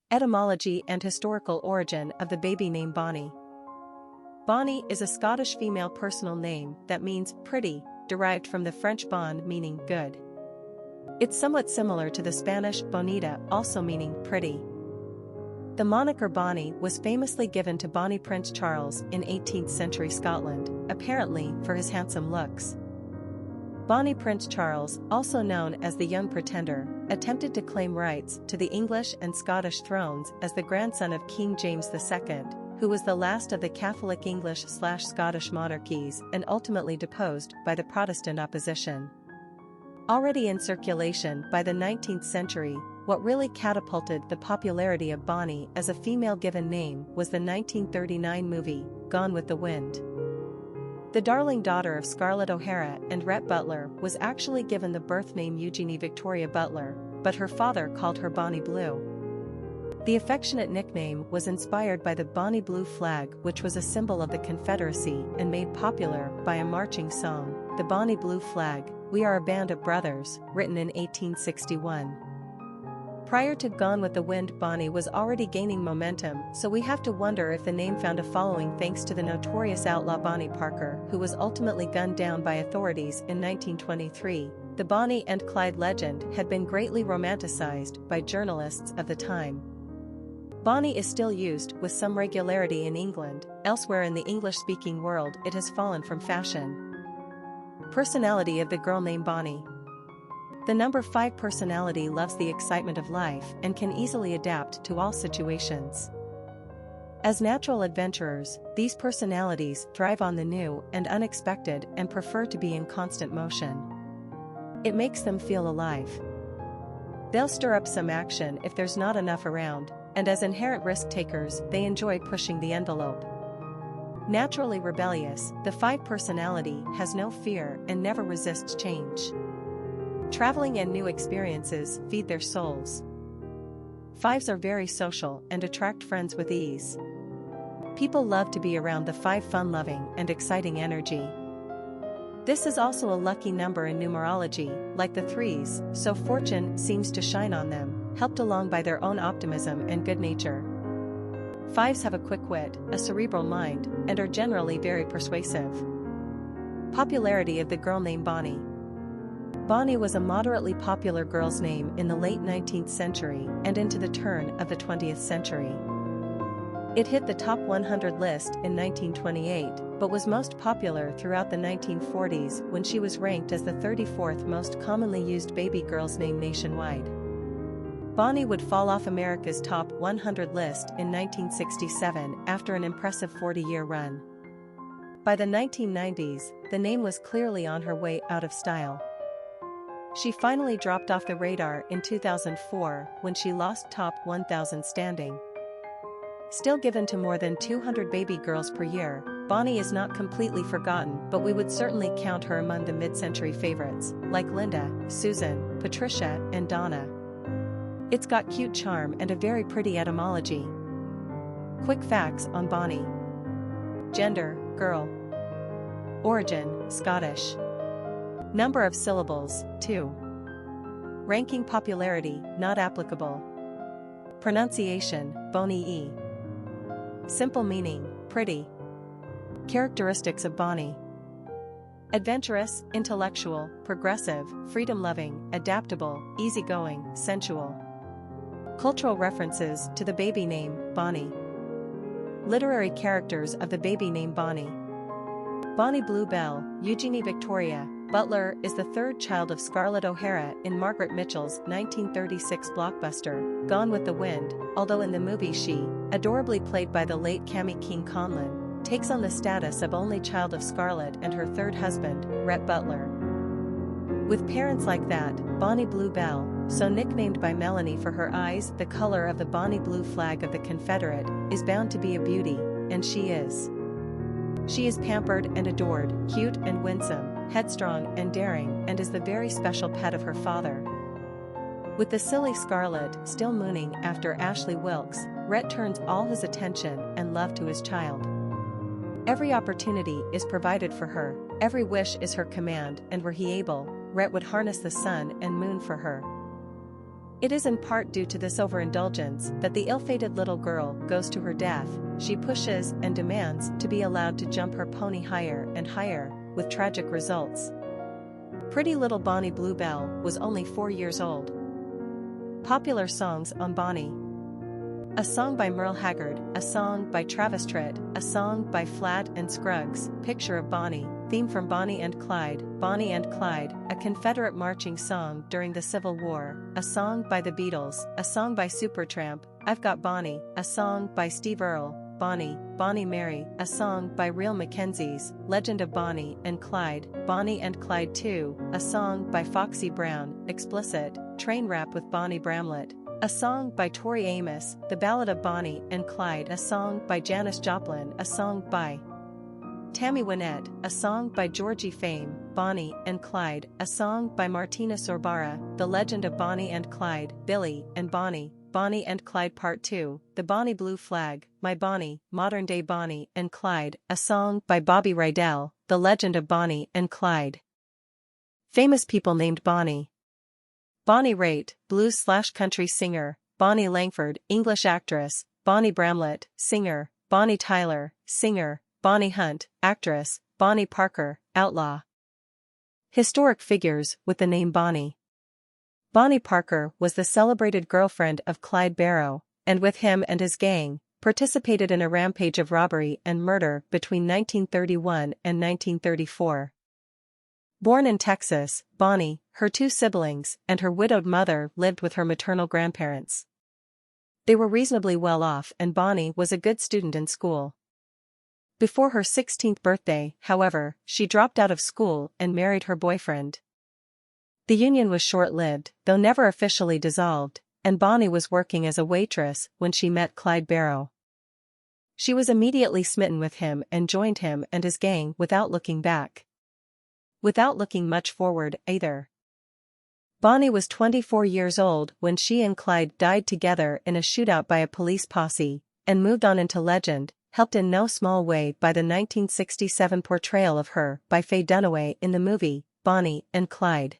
Etymology and historical origin of the baby name Bonnie. Bonnie is a Scottish female personal name that means pretty, derived from the French bonne meaning good. It's somewhat similar to the Spanish Bonita, also meaning pretty. The moniker Bonnie was famously given to Bonnie Prince Charles in 18th century Scotland, apparently for his handsome looks. Bonnie Prince Charles, also known as the Young Pretender, attempted to claim rights to the English and Scottish thrones as the grandson of King James II, who was the last of the Catholic English/Scottish monarchies and ultimately deposed by the Protestant opposition. Already in circulation by the 19th century, what really catapulted the popularity of Bonnie as a female given name was the 1939 movie, Gone with the Wind. The darling daughter of Scarlett O'Hara and Rhett Butler was actually given the birth name Eugenie Victoria Butler, but her father called her Bonnie Blue. The affectionate nickname was inspired by the Bonnie Blue flag, which was a symbol of the Confederacy and made popular by a marching song, The Bonnie Blue Flag, We Are a Band of Brothers, written in 1861. Prior to Gone with the Wind, Bonnie was already gaining momentum, so we have to wonder if the name found a following thanks to the notorious outlaw Bonnie Parker, who was ultimately gunned down by authorities in 1923. The Bonnie and Clyde legend had been greatly romanticized by journalists of the time. Bonnie is still used with some regularity in England. Elsewhere in the English-speaking world it has fallen from fashion. Personality of the girl named Bonnie. The number 5 personality loves the excitement of life and can easily adapt to all situations. As natural adventurers, these personalities thrive on the new and unexpected and prefer to be in constant motion. It makes them feel alive. They'll stir up some action if there's not enough around, and as inherent risk takers, they enjoy pushing the envelope. Naturally rebellious, the 5 personality has no fear and never resists change. Traveling and new experiences feed their souls. 5s are very social and attract friends with ease. People love to be around the 5 fun-loving and exciting energy. This is also a lucky number in numerology, like the 3s, so fortune seems to shine on them, helped along by their own optimism and good nature. 5s have a quick wit, a cerebral mind, and are generally very persuasive. Popularity of the girl named Bonnie. Bonnie was a moderately popular girl's name in the late 19th century and into the turn of the 20th century. It hit the top 100 list in 1928, but was most popular throughout the 1940s when she was ranked as the 34th most commonly used baby girl's name nationwide. Bonnie would fall off America's top 100 list in 1967 after an impressive 40-year run. By the 1990s, the name was clearly on her way out of style. She finally dropped off the radar in 2004 when she lost top 1,000 standing. Still given to more than 200 baby girls per year, Bonnie is not completely forgotten, but we would certainly count her among the mid-century favorites, like Linda, Susan, Patricia, and Donna. It's got cute charm and a very pretty etymology. Quick facts on Bonnie. Gender, girl. Origin, Scottish. Number of syllables, 2. Ranking popularity, not applicable. Pronunciation, Bonnie. Simple meaning, pretty. Characteristics of Bonnie. Adventurous, intellectual, progressive, freedom-loving, adaptable, easygoing, sensual. Cultural references to the baby name, Bonnie. Literary characters of the baby name Bonnie. Bonnie Bluebell, Eugenie Victoria Butler is the 3rd child of Scarlett O'Hara in Margaret Mitchell's 1936 blockbuster, Gone with the Wind, although in the movie she, adorably played by the late Cammie King Conlon, takes on the status of only child of Scarlett and her 3rd husband, Rhett Butler. With parents like that, Bonnie Bluebell, so nicknamed by Melanie for her eyes the color of the Bonnie Blue flag of the Confederate, is bound to be a beauty, and she is. She is pampered and adored, cute and winsome, headstrong and daring, and is the very special pet of her father. With the silly Scarlett still mooning after Ashley Wilkes, Rhett turns all his attention and love to his child. Every opportunity is provided for her, every wish is her command, and were he able, Rhett would harness the sun and moon for her. It is in part due to this overindulgence that the ill-fated little girl goes to her death. She pushes and demands to be allowed to jump her pony higher and higher, with tragic results. Pretty little Bonnie Bluebell was only 4 years old. Popular songs on Bonnie. A song by Merle Haggard, a song by Travis Tritt, a song by Flatt and Scruggs, Picture of Bonnie, theme from Bonnie and Clyde, a Confederate marching song during the Civil War, a song by the Beatles, a song by Supertramp, I've Got Bonnie, a song by Steve Earle, Bonnie, Bonnie Mary, a song by Real Mackenzies, Legend of Bonnie and Clyde 2, a song by Foxy Brown, Explicit, Train Rap with Bonnie Bramlett, a song by Tori Amos, The Ballad of Bonnie and Clyde, a song by Janis Joplin, a song by Tammy Wynette, a song by Georgie Fame, Bonnie and Clyde, a song by Martina Sorbara, The Legend of Bonnie and Clyde, Billy and Bonnie, Bonnie and Clyde Part 2, The Bonnie Blue Flag, My Bonnie, Modern Day Bonnie and Clyde, a song by Bobby Rydell, The Legend of Bonnie and Clyde. Famous people named Bonnie. Bonnie Raitt, blues/country singer, Bonnie Langford, English actress, Bonnie Bramlett, singer, Bonnie Tyler, singer, Bonnie Hunt, actress, Bonnie Parker, outlaw. Historic figures with the name Bonnie. Bonnie Parker was the celebrated girlfriend of Clyde Barrow, and with him and his gang, participated in a rampage of robbery and murder between 1931 and 1934. Born in Texas, Bonnie, her 2 siblings, and her widowed mother lived with her maternal grandparents. They were reasonably well off and Bonnie was a good student in school. Before her 16th birthday, however, she dropped out of school and married her boyfriend. The union was short-lived, though never officially dissolved, and Bonnie was working as a waitress when she met Clyde Barrow. She was immediately smitten with him and joined him and his gang without looking back. Without looking much forward, either. Bonnie was 24 years old when she and Clyde died together in a shootout by a police posse, and moved on into legend, helped in no small way by the 1967 portrayal of her by Faye Dunaway in the movie, Bonnie and Clyde.